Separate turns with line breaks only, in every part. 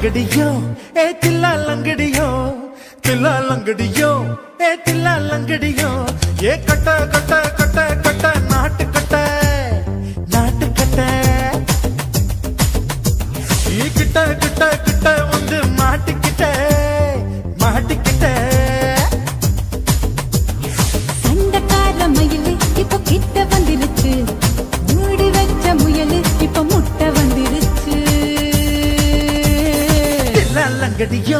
லங்கடியோ ஏ தில்லா லங்கடியோ தில்லா லங்கடியோ ஏ தில்லா லங்கடியோ ஏ கட்ட கட்ட கட்ட கட்ட நாட்டு கட்ட நாட்டு கட்ட நீ கிட்ட கிட்ட கிட்ட வந்து மாட்டிக்கிட்ட மாட்டிக்கிட்ட
சண்டக்கார மயிலு இப்ப கிட்ட வந்துருச்சு மூடி வச்ச முயலு இப்ப முட்டை வந்துருச்சு
தில்லா லங்கடியோ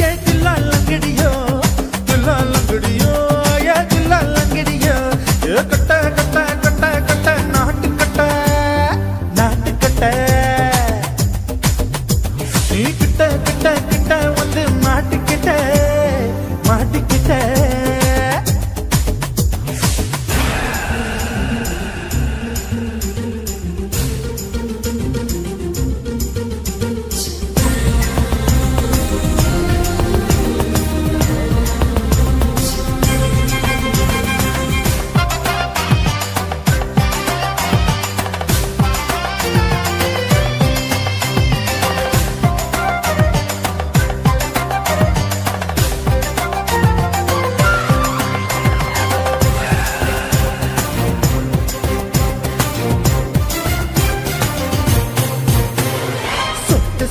ஏ தில்லா லங்கடியோ தில்லா லங்கடியோ ஏ தில்லா லங்கடியோ ஏ கட்ட கட்ட கட்ட கட்ட நாட்டு கட்ட நாட்டு கட்ட நீ கிட்ட கிட்ட கிட்ட வந்து மாட்டிக்கிட்ட மாட்டிக்கிட்ட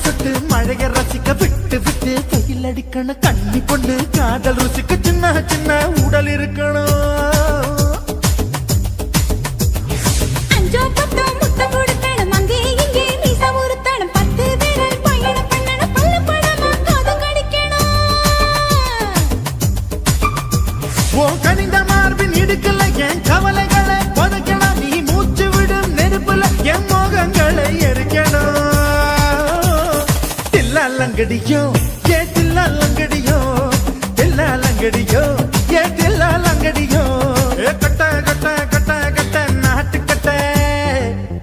சொட்டு மழைய ரசிக்க விட்டு விட்டு வெயில் அடிக்கணும் கண்ணி பொண்ணு காதல் ருசிக்க சின்ன சின்ன உடல் இருக்கணும்
அஞ்சோ பத்தோ முட்டை கொடுக்கணும் அங்கே இங்கே மீசா உருத்தணும் 10 விரல் பயணம் பண்ணணும் பல்ல படமா காது கடிக்கணும்
ஓ கனிந்த மார்பின் இடுக்கல என் கவலைகளை புதைக்கணும் நீ மூச்சு விடும் நெருப்புல என் மோகங்களை எரிக்கணும் தில்லா லங்கடியோ ஏ தில்லா லங்கடியோ தில்லா லங்கடியோ ஏ தில்லா லங்கடியோ ஏ கட்ட கட்ட கட்ட கட்ட நாட்டு கட்ட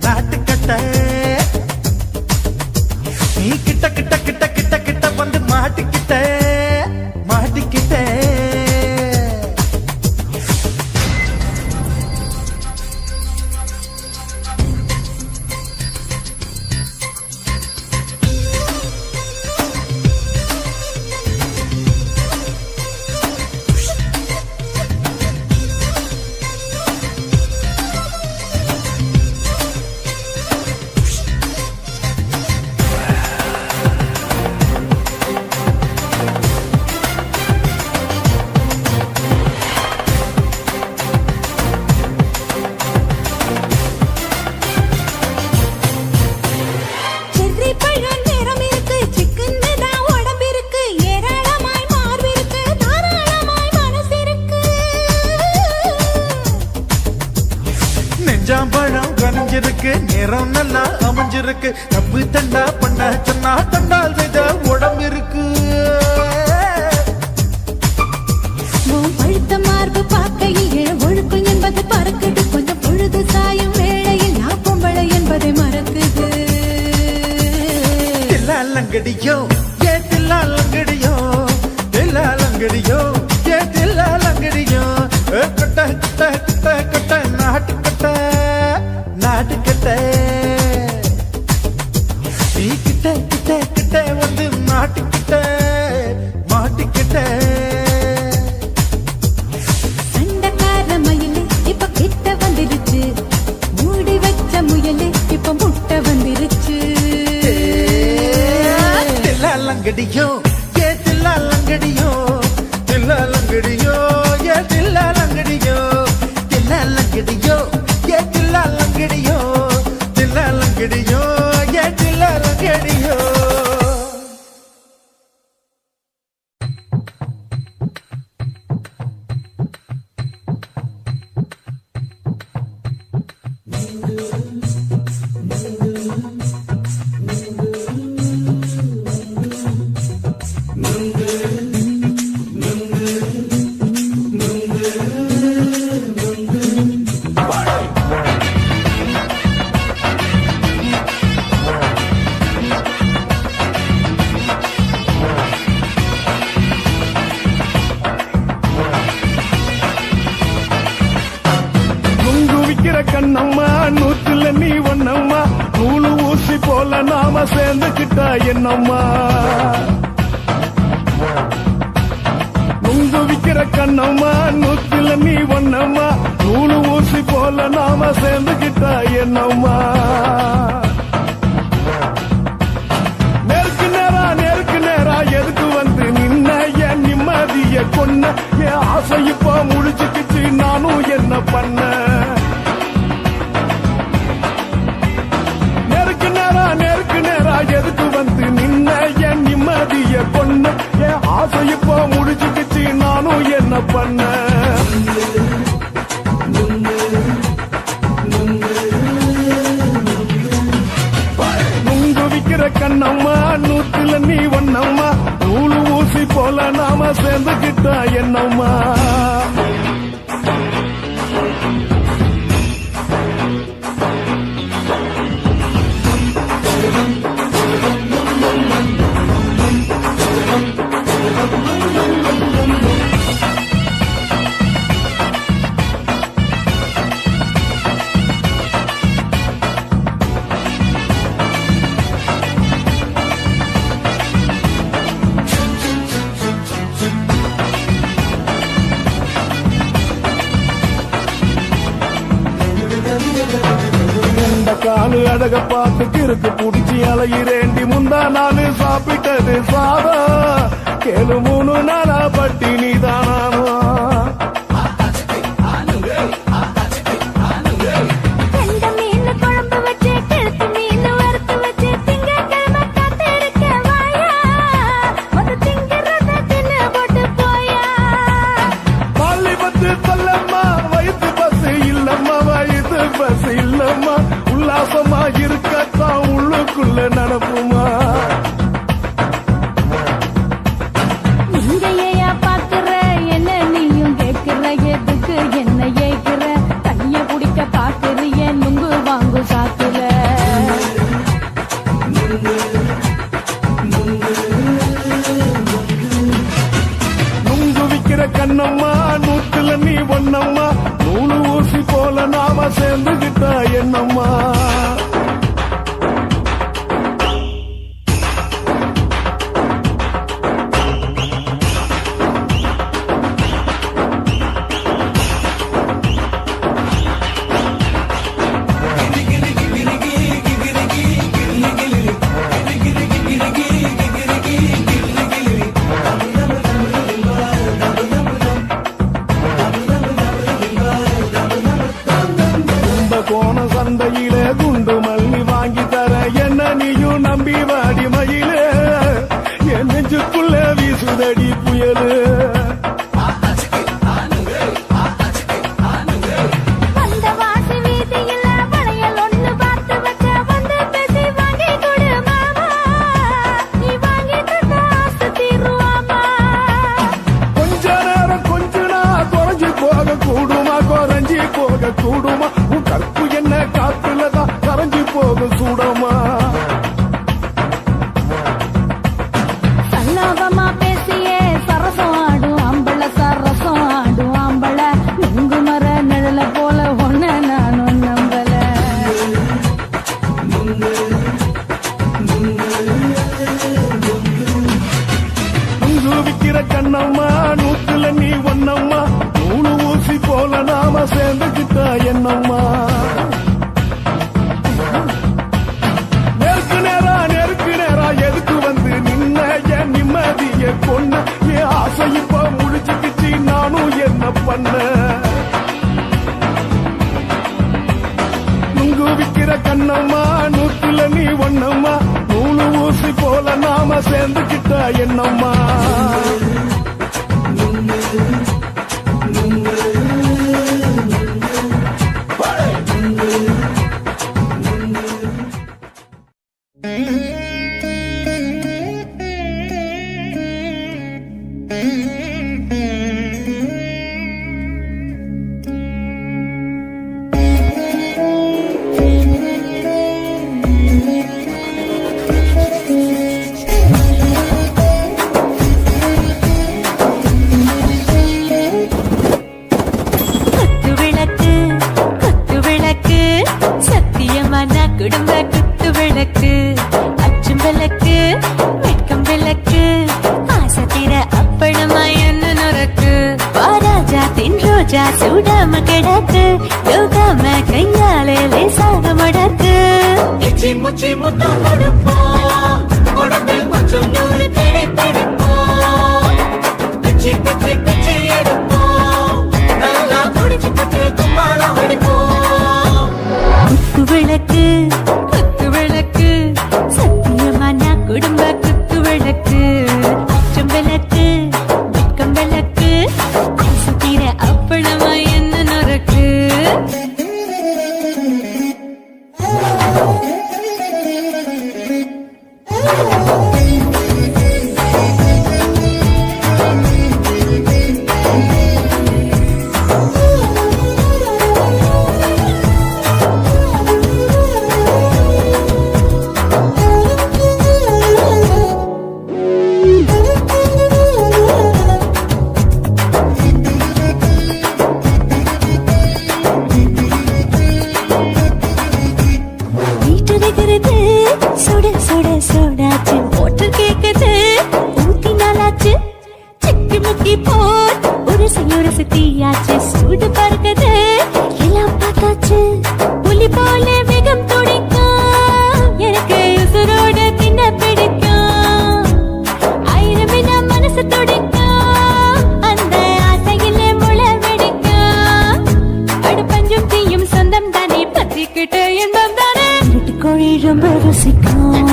நாட்டு கட்ட நீ கிட்ட கிட்ட கிட்ட கிட்ட கிட்ட வந்து மாட்டிக்கிட்ட மாட்டிக்கிட்ட
செர்ரி பழம் நிறம் இருக்கு சிக்கன் தான் உடம்பு இருக்கு ஏராளமாய் மார்பு இருக்கு தாராளமாய் மனசு இருக்கு
நெஞ்சாம்பழம் கனிஞ்சிருக்கு நிறம் நல்லா அமைஞ்சிருக்கு தப்பு தண்டா பண்ண சொன்னா தண்டால் செய்த உடம்பு இருக்கு
உன் பழுத்த மார்பு பார்க்கையில் என் ஒழுக்கம் என்பது பறக்குது கொஞ்சம் பொழுது சாயும் வேளையில் நான் பொம்பளை என்பதை மறக்குது
தில்லா லங்கடியோ ஏ தில்லா லங்கடியோ தில்லா லங்கடியோ ஏ தில்லா லங்கடியோ ஏ கட்ட கட்ட கட்ட கட்ட நாட்டு கட்ட நாட்டு கட்ட நீ கிட்ட கிட்ட கிட்ட வந்து மாட்டிக்கிட்ட மாட்டிக்கிட்ட
சண்டக்கார மயிலு இப்ப கிட்ட வந்துருச்சு மூடி வச்ச முயலு இப்ப முட்டை வந்துருச்சு
தில்லா
நாம சேர்ந்துக்கிட்டா என்னம்மா நுங்கு விக்கிற கண்ணம்மா நூத்துல நீ ஒன்னம்மா நூலு ஊசி போல நாம சேர்ந்துக்கிட்டா என்னம்மா நேருக்கு நேரா எதுக்கு வந்து நின்ன என் நிம்மதிய கொன்ன என் ஆசை இப்ப முடிச்சுக்கிச்சு நானும் என்ன பண்ண நேருக்கு நேரா எதுக்கு வந்து நின்ன என் நிம்மதிய கொன்ன என் ஆசை இப்ப முடிச்சுக்கிச்சு நானும் என்ன பண்ண நுங்கு விக்கிற கண்ணம்மா நூத்துல நீ ஒன்னம்மா நூலு ஊசி போல நாம சேர்ந்துக்கிட்டா என்னம்மா காலு அழக பார்த்து கிறுக்கு புடிச்சி அலையிறேண்டி முந்தா நாலு சாப்பிட்டது சாதம் கேளு 3 நாளா பட்டினி தானானோ உல்லாசமா இருக்கத்தான் உள்ளுக்குள்ள நடப்புமா
நீங்க ஏயா பாக்குற என்ன நீயும் கேக்குற எதுக்கு என்ன ஏக்குற கைய பிடிக்க பாக்குறிய நுங்கு வாங்கு சாக்குற
நுங்கு விக்கிற கண்ணம்மா நூத்துல நீ ஒன்னம்மா நூலு ஊசி போல நாம சேர்ந்துகிட்டா என்னம்மா சந்தையிலே குண்டு மல்லி வாங்கி தர என்ன நீயும் நம்பி வாடி மயிலே என் நெஞ்சுக்குள்ள வீசுதடி புயலு கூடுமா உன் கற்பு என்ன காத்துலதான் கரைஞ்சி போக சூடமா
சல்லாபமா பேசியே சரசம் ஆடும் அம்பள சரசம் ஆடும் அம்பள நுங்கு மர நிழல போல ஒன்ன நானும் நம்பல
நுங்கு விக்கிற கண்ணம்மா நூத்துல நீ ஒன்னம்மா நூலு ஊசி போல நாம சேர்ந்துக்கிட்டா என்னம்மா நேருக்கு நேரா எதுக்கு வந்து நின்ன என் நிம்மதிய கொன்ன என் ஆசை இப்ப முடிச்சுக்கிச்சு நானும் என்ன பண்ண நுங்கு விக்கிற கண்ணம்மா நூத்துல நீ ஒன்னம்மா நூலு ஊசி போல நாம சேர்ந்துக்கிட்டா என்னம்மா
சூடாம கிடக்கு யோகாம கையாலே லேசாக மடக்கு
எச்சி முச்சி முத்தம் கொடுப்போம் உடம்பில் கொஞ்சம் நூறு தேடி பிடிப்போம் பிச்சி பிச்சி பிச்சி எடுப்போம் நல்லா குடிச்சு பட்டு கும்மாளம் அடிப்போம்
குத்து விளக்கு சத்தியமான குடும்ப குத்து விளக்கு அச்சம் விளக்கு வெட்கம் விளக்கு சுத்திர அப்பளமா என்ன நொறுக்கு வீட்டடிக்கிறது சுட சுட சுடாச்சு மோட்டர் கேக்குது ஊத்தி நாளாச்சு சிக்கி முக்கி போர் ஒரு தீயாச்சு சூடு பறக்குது எல்லாம் பார்த்தாச்சு புலி போல வேகம் துடிக்கும் எனக்கு உசுரோட தின்ன பிடிக்கும் ஆயிரம் வினா மனசு துடிக்கும் அந்த ஆசையிலே முளை வெடிக்கும் அடுப்பஞ்சும் தீயும் சொந்தம் தானே பத்திக்கிட்டு இன்பம் தானே கோழி ரொம்ப ருசிக்கும்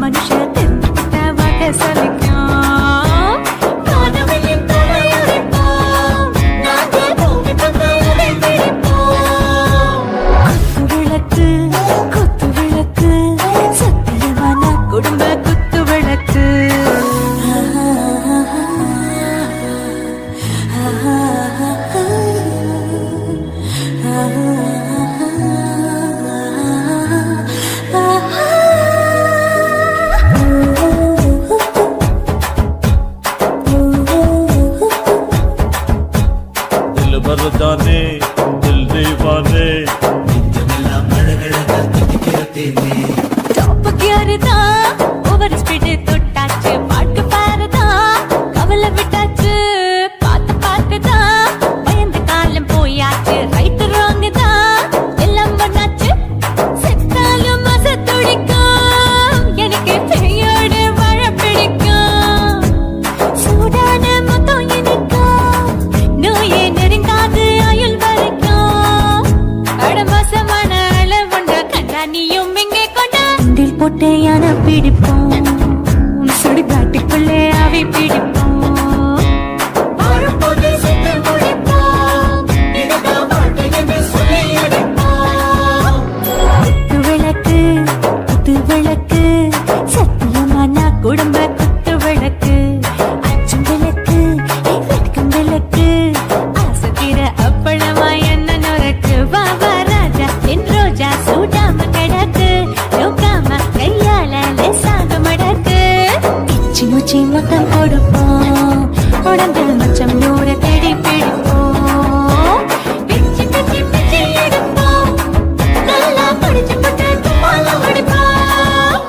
மனுஷ தெரிஞ்சுக்கிட்ட வாட்ட சலிக்கும் காணவெளியும் தலையுரைப்போம் நாங்கள் பூமி பந்த உடை பிடிப்போம் குத்து விளக்கு சத்தியமான குடும்ப குத்து விளக்கு
दिल भरदाने दिल दीवाने
நெஞ்சமெல்லாம் அழகழகா தித்திக்கிறதேனே
டாப் கியர்தா ஓவர் ஸ்பீட் தொட்டாச்சு பாட்டு பாருதா கவலை விட்டாச்சு பார்த்துதா பயந்த காலம் போயாச்சு ரைட் ராங் தான் எல்லாம் பண்ணாச்சு செத்தாலும் மச துடிக்கும் எனக்கு பெயோடு வாழ பிடிக்கும் சூடான மொத்தம் எனக்கும் நோயே நெருங்காது ஆயுள் வரைக்கும் அடமோசமான அளவுண்ட கண்ணானியும் இங்கே கொண்ட உண்டில் போட்டு யானை பிடிப்போம் சுடுகாட்டுக்குள்ளே அவை பிடிப்போம்
வரும்போது சுட்டு முடிப்போம் இதுதான் வாழ்க்கை என்று சொல்லி அடிப்போம்
குத்து விளக்கு சத்தியமான குடும்ப குத்து விளக்கு அச்சம் விளக்கு வெட்கம் விளக்கு ஆசைக்கிற அப்பளமா என்ன நொறுக்கு வா ராஜா என் ரோஜா சூடாம கிடக்கு யோகாம கையால லேசாக மடக்கு இச்சி முச்சி மொத்தம் கொடுப்போம் உடம்பில் மச்சம் நூறு தேடி பிடிப்போம் பிச்சி பிச்சி பிச்சி எடுப்போம் நல்லா படிச்சு போட்டு கும்மாளம் அடிப்போம்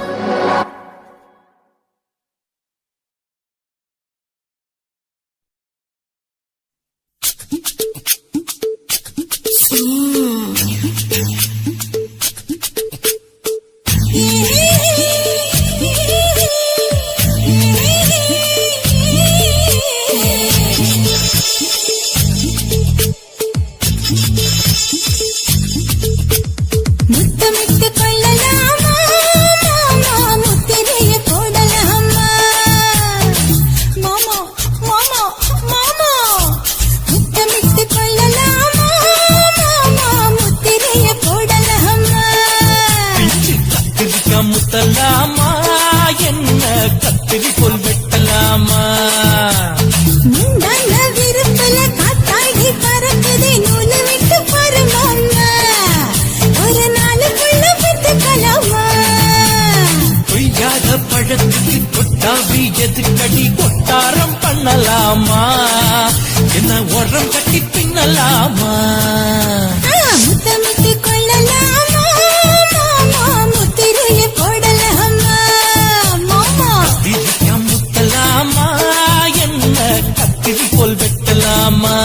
முத்தமிட்டு கொள்ளலாமா மாமா முத்திரைய போடலாமா மாமா மாமா மாமா முத்தமிட்டு கொள்ளலாமா மாமா முத்திரைய போடலாமா
கத்திரிக்கா முத்தலாமா என்ன கத்திரி போல் வெட்டலாமா
முந்தான விருப்பல காத்தாடி பறக்குதே நூலை விட்டு பருமாமா ஒரு நாளுக்குள்ள பெற்றுக்கலாமா
பொய்யாத பழத்துக்கு கொட்டாவி எதுக்கடி கொட்டாரம் பண்ணலாமா என்ன உரம் கட்டி பின்னலாமா
முத்தமிட்டு கொள்ளலாமா மாமா முத்திரைய போடலாமா மாமா
கத்திரிக்கா முத்தலாமா என்ன கத்திரி போல் வெட்டலாமா